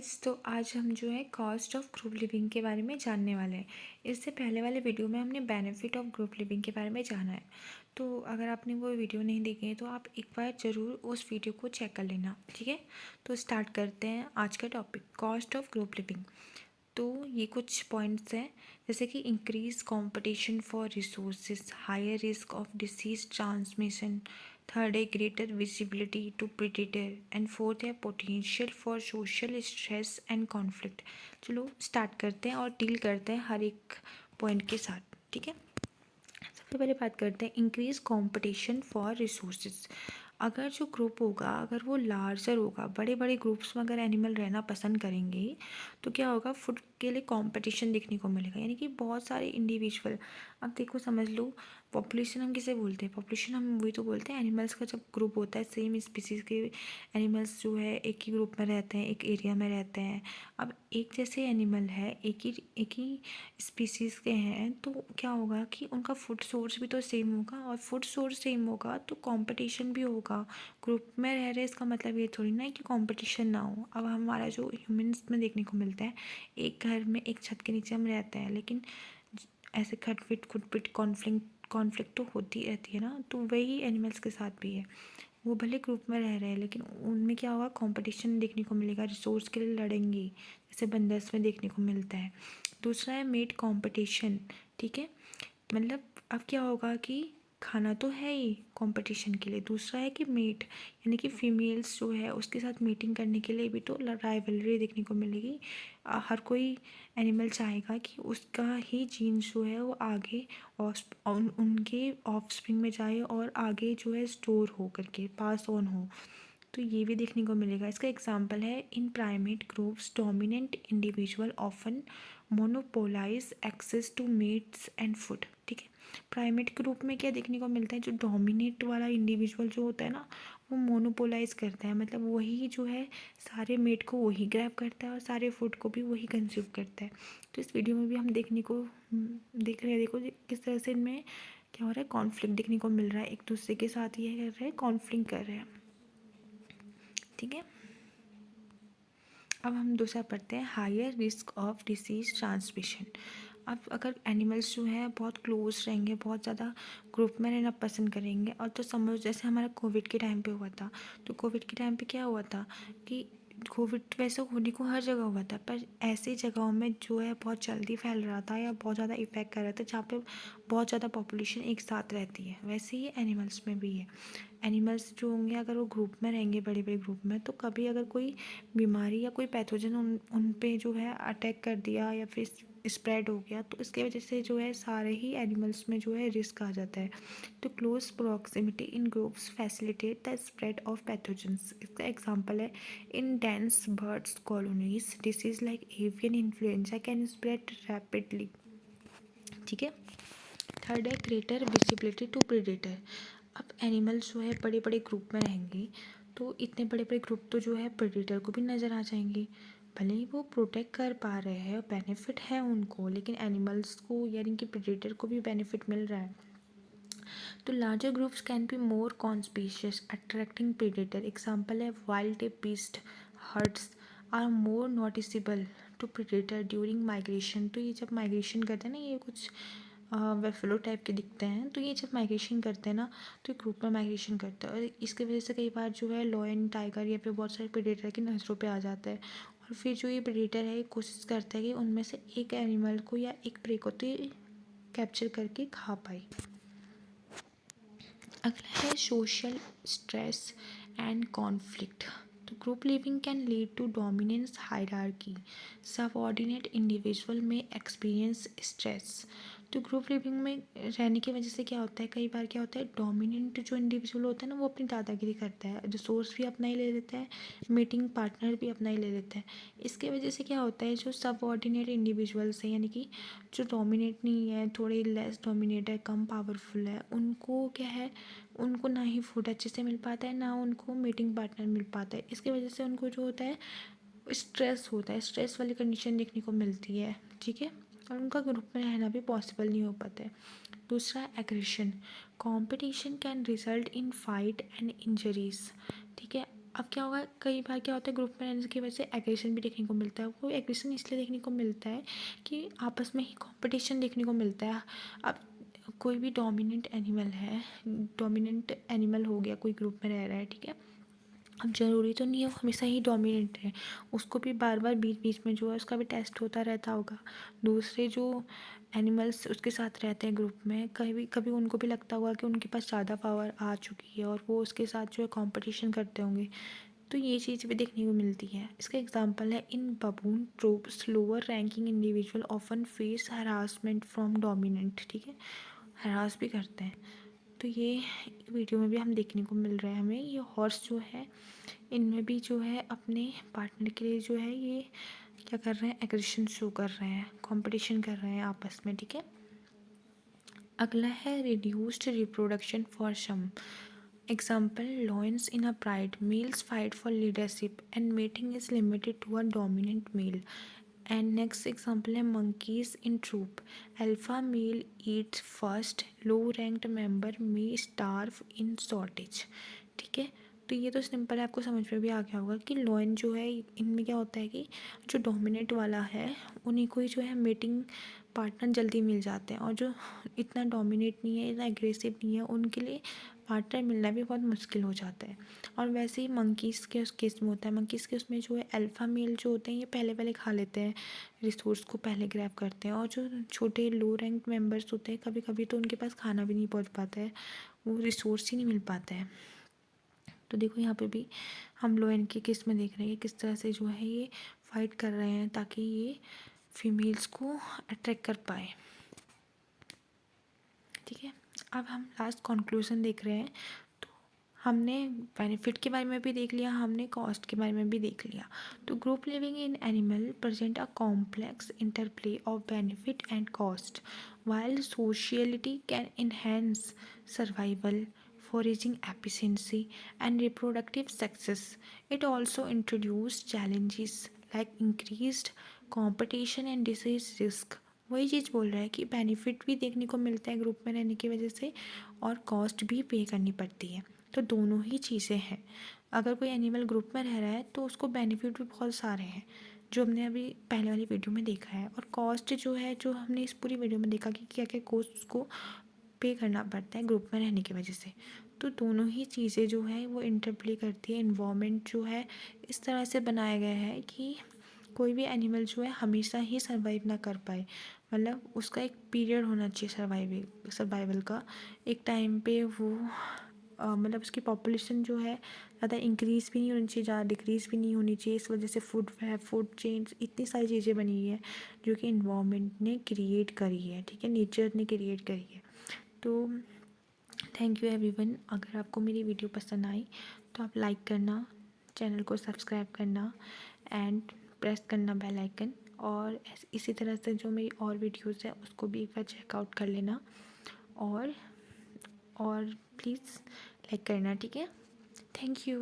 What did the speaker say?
Guys, तो आज हम जो है कॉस्ट ऑफ ग्रुप लिविंग के बारे में जानने वाले हैं। इससे पहले वाले वीडियो में हमने बेनिफिट ऑफ ग्रुप लिविंग के बारे में जाना है। तो अगर आपने वो वीडियो नहीं देखी है तो आप एक बार ज़रूर उस वीडियो को चेक कर लेना, ठीक है। तो स्टार्ट करते हैं आज का topic, cost of group living. तो ये कुछ पॉइंट्स हैं, जैसे कि increase competition for resources, higher risk of disease transmission, third है greater visibility to predator, and fourth है potential for social stress and conflict. चलो स्टार्ट करते हैं और डील करते हैं हर एक पॉइंट के साथ, ठीक है। सबसे पहले बात करते हैं इंक्रीज कंपटीशन फॉर रिसोर्सेज। अगर जो ग्रुप होगा, अगर वो लार्जर होगा, बड़े बड़े ग्रुप्स में अगर एनिमल रहना पसंद करेंगे तो क्या होगा, फूड के लिए कंपटीशन देखने को मिलेगा। यानी कि बहुत सारे इंडिविजुअल, अब देखो समझ लो, पॉपुलेशन हम किसे बोलते हैं? पॉपुलेशन हम वही तो बोलते हैं एनिमल्स का। जब ग्रुप होता है सेम स्पीसीज़ के एनिमल्स जो है एक ही ग्रुप में रहते हैं, एक एरिया में रहते हैं। अब एक जैसे एनिमल है, एक ही स्पीसीज़ के हैं, तो क्या होगा कि उनका फूड सोर्स भी तो सेम होगा, और फूड सोर्स सेम होगा तो कंपटीशन भी होगा। ग्रुप में रह रहे, इसका मतलब ये थोड़ी ना है कि कंपटीशन ना हो। अब हमारा जो ह्यूमंस में देखने को मिलता है, एक घर में एक छत के नीचे हम रहते हैं, लेकिन ऐसे खटपिट खुटपिट कॉन्फ्लिक्ट तो होती रहती है ना। तो वही एनिमल्स के साथ भी है, वो भले ग्रुप में रह रहे हैं लेकिन उनमें क्या होगा, कंपटीशन देखने को मिलेगा, रिसोर्स के लिए लड़ेंगे, जैसे बंदर्स में देखने को मिलता है। दूसरा है मेट कंपटीशन, ठीक है। मतलब अब क्या होगा कि खाना तो है ही कंपटीशन के लिए, दूसरा है कि मेट, यानी कि फीमेल्स जो है उसके साथ मीटिंग करने के लिए भी तो राइवलरी देखने को मिलेगी। हर कोई एनिमल चाहेगा कि उसका ही जीन्स जो है वो आगे उनके ऑफस्प्रिंग में जाए और आगे जो है स्टोर हो करके पास ऑन हो। तो ये भी देखने को मिलेगा। इसका एग्जांपल है in primate groups dominant individual often monopolize access to mates and food, ठीक है। प्राइमेट ग्रुप में क्या देखने को मिलता है, जो डोमिनेट वाला इंडिविजुअल जो होता है ना, वो मोनोपोलाइज करता है, मतलब वही जो है सारे मेट को वही ग्रैब करता है और सारे फूड को भी वही कंज्यूम करता है। तो इस वीडियो में भी हम देखने को देख रहे हैं, देखो किस तरह से इनमें क्या हो रहा है, कॉन्फ्लिक्ट देखने को मिल रहा है, एक दूसरे के साथ ये कर रहे हैं, कॉन्फ्लिक्ट कर रहे हैं, ठीक है। अब हम दूसरा पढ़ते हैं higher risk of disease transmission. अब अगर एनिमल्स जो है बहुत क्लोज रहेंगे, बहुत ज़्यादा ग्रुप में रहना पसंद करेंगे, और तो समझ जैसे हमारा कोविड के टाइम पे हुआ था, तो कोविड के टाइम पे क्या हुआ था कि कोविड वैसे होने को हर जगह हुआ था, पर ऐसी जगहों में जो है बहुत जल्दी फैल रहा था या बहुत ज़्यादा इफेक्ट कर रहा था, जहाँ पे बहुत ज़्यादा पॉपुलेशन एक साथ रहती है। वैसे ही एनिमल्स में भी है। एनिमल्स जो होंगे अगर वो ग्रुप में रहेंगे, बड़े बड़े ग्रुप में, तो कभी अगर कोई बीमारी या कोई पैथोजन उन पे जो है अटैक कर दिया या फिर स्प्रेड हो गया, तो इसके वजह से जो है सारे ही एनिमल्स में जो है रिस्क आ जाता है। तो close proximity in groups facilitate the spread of pathogens. इसका एग्जांपल है in dense birds colonies disease like avian influenza can spread rapidly, ठीक है। थर्ड है ग्रेटर विजिबिलिटी टू प्रेडेटर। अब एनिमल्स जो है बड़े बड़े ग्रुप में रहेंगे, तो इतने बड़े बड़े ग्रुप तो जो है प्रेडेटर को भी नज़र आ जाएंगे। भले ही वो प्रोटेक्ट कर पा रहे हैं, बेनिफिट है उनको, लेकिन एनिमल्स को यानी कि प्रेडेटर को भी बेनिफिट मिल रहा है। तो larger groups can be more conspicuous attracting predator. Example है wildebeest herds are more noticeable to predator during migration. तो ये जब माइग्रेशन करते हैं ना, ये कुछ वेफलो टाइप के दिखते हैं, तो ये जब माइग्रेशन करते हैं ना, तो ग्रुप में माइग्रेशन करते हैं, और इसकी वजह से कई बार जो है लॉयन टाइगर या फिर बहुत सारे प्रेडेटर की नज़रों पे आ जाता है, और फिर जो ये प्रेडेटर है कोशिश करता है कि उनमें से एक एनिमल को या एक प्रे को तो कैप्चर करके खा पाए। अगला है सोशल स्ट्रेस एंड कॉन्फ्लिक्ट। तो group living can lead to dominance hierarchy, subordinate individual में एक्सपीरियंस स्ट्रेस। तो ग्रुप लिविंग में रहने की वजह से क्या होता है, कई बार क्या होता है, डोमिनेंट जो इंडिविजुअल होता है ना, वो अपनी दादागिरी करता है, रिसोर्स भी अपना ही ले लेता है, मीटिंग पार्टनर भी अपना ही ले लेता है। इसके वजह से क्या होता है, जो सबऑर्डिनेट इंडिविजुअल्स हैं, यानी कि जो डोमिनेट नहीं है, थोड़े लेस डोमिनेट है, कम पावरफुल है, उनको क्या है, उनको ना ही फूड अच्छे से मिल पाता है, ना उनको मीटिंग पार्टनर मिल पाता है। इसकी वजह से उनको जो होता है स्ट्रेस होता है, स्ट्रेस वाली कंडीशन देखने को मिलती है, ठीक है, और उनका ग्रुप में रहना भी पॉसिबल नहीं हो पाता है। दूसरा aggression, competition can result in fight and injuries, ठीक है। अब क्या होगा, कई बार क्या होता है ग्रुप में रहने की वजह से एग्रेशन भी देखने को मिलता है। वो एग्रेशन इसलिए देखने को मिलता है कि आपस में ही कंपटीशन देखने को मिलता है। अब कोई भी डोमिनेंट एनिमल हो गया, कोई ग्रुप में रह रहा है, ठीक है। अब ज़रूरी तो नहीं है वो हमेशा ही डोमिनेंट है, उसको भी बार बार बीच बीच में जो है उसका भी टेस्ट होता रहता होगा। दूसरे जो एनिमल्स उसके साथ रहते हैं ग्रुप में, कभी कभी उनको भी लगता होगा कि उनके पास ज़्यादा पावर आ चुकी है और वो उसके साथ जो है कंपटीशन करते होंगे। तो ये चीज़ भी देखने को मिलती है। इसका एग्जांपल है, in baboon troops lower ranking individual often face harassment from dominant, ठीक है, हरास भी करते हैं। तो ये वीडियो में भी हम देखने को मिल रहा है हमें, ये हॉर्स जो है इनमें भी जो है अपने पार्टनर के लिए जो है ये क्या कर रहे हैं, एग्रेशन शो कर रहे हैं, कंपटीशन कर रहे हैं आपस में, ठीक है। अगला है reduced reproduction for some example, lions in a pride, males fight for leadership and mating is limited to a dominant male. And next example है monkeys in troop, alpha male eats first, low ranked member may starve in shortage, ठीक है। तो ये तो simple है, आपको समझ में भी आ गया होगा कि लॉयन जो है इनमें क्या होता है कि जो डोमिनेट वाला है उन्हीं को ही जो है मेटिंग पार्टनर जल्दी मिल जाते हैं, और जो इतना डोमिनेट नहीं है, इतना एग्रेसिव नहीं है, उनके लिए पार्टनर मिलना भी बहुत मुश्किल हो जाता है। और वैसे ही मंकीज़ के उस केस में होता है, मंकीज़ के उसमें जो है अल्फ़ा मेल जो होते हैं ये पहले पहले खा लेते हैं, रिसोर्स को पहले ग्रैब करते हैं, और जो छोटे लो रैंक मेंबर्स होते हैं कभी कभी तो उनके पास खाना भी नहीं पहुंच पाता है, वो रिसोर्स ही नहीं मिल पाता है। तो देखो यहाँ पे भी हम लोयन के केस में देख रहे हैं कि किस तरह से जो है ये फाइट कर रहे हैं ताकि ये फीमेल्स को अट्रैक्ट कर पाए, ठीक है। अब हम लास्ट कंक्लूजन देख रहे हैं। तो हमने बेनिफिट के बारे में भी देख लिया, हमने कॉस्ट के बारे में भी देख लिया। तो group living in animal present a complex interplay of benefit and cost. while sociality can enhance survival, foraging efficiency, and reproductive success, it also introduces challenges like increased competition and disease risk। वही चीज़ बोल रहा है कि benefit भी देखने को मिलता है ग्रुप में रहने की वजह से, और कॉस्ट भी पे करनी पड़ती है। तो दोनों ही चीज़ें हैं। अगर कोई एनिमल ग्रुप में रह रहा है तो उसको बेनिफिट भी बहुत सारे हैं जो हमने अभी पहले वाली वीडियो में देखा है, और कॉस्ट जो है जो हमने इस पूरी वीडियो में देखा कि क्या क्या कॉस्ट उसको पे करना पड़ता है ग्रुप में रहने की वजह से। तो दोनों ही चीज़ें जो है वो इंटरप्ले करती है। इन्वायरमेंट जो है इस तरह से बनाया गया है कि कोई भी एनिमल जो है हमेशा ही सर्वाइव ना कर पाए, मतलब उसका एक पीरियड होना चाहिए सर्वाइवल का। एक टाइम पे वो मतलब उसकी पॉपुलेशन जो है ज़्यादा इंक्रीज़ भी नहीं होनी चाहिए, ज़्यादा डिक्रीज़ भी नहीं होनी चाहिए। इस वजह से फूड चेन्स इतनी सारी चीज़ें बनी हुई है जो कि इन्वायरमेंट ने क्रिएट करी है, ठीक है, नेचर ने क्रिएट करी है। तो थैंक यू एवरीवन। अगर आपको मेरी वीडियो पसंद आई तो आप लाइक करना, चैनल को सब्सक्राइब करना एंड प्रेस करना बेल आइकन, और इसी तरह से जो मेरी और वीडियोस है उसको भी एक बार चेकआउट कर लेना, और प्लीज़ लाइक करना, ठीक है। Thank you.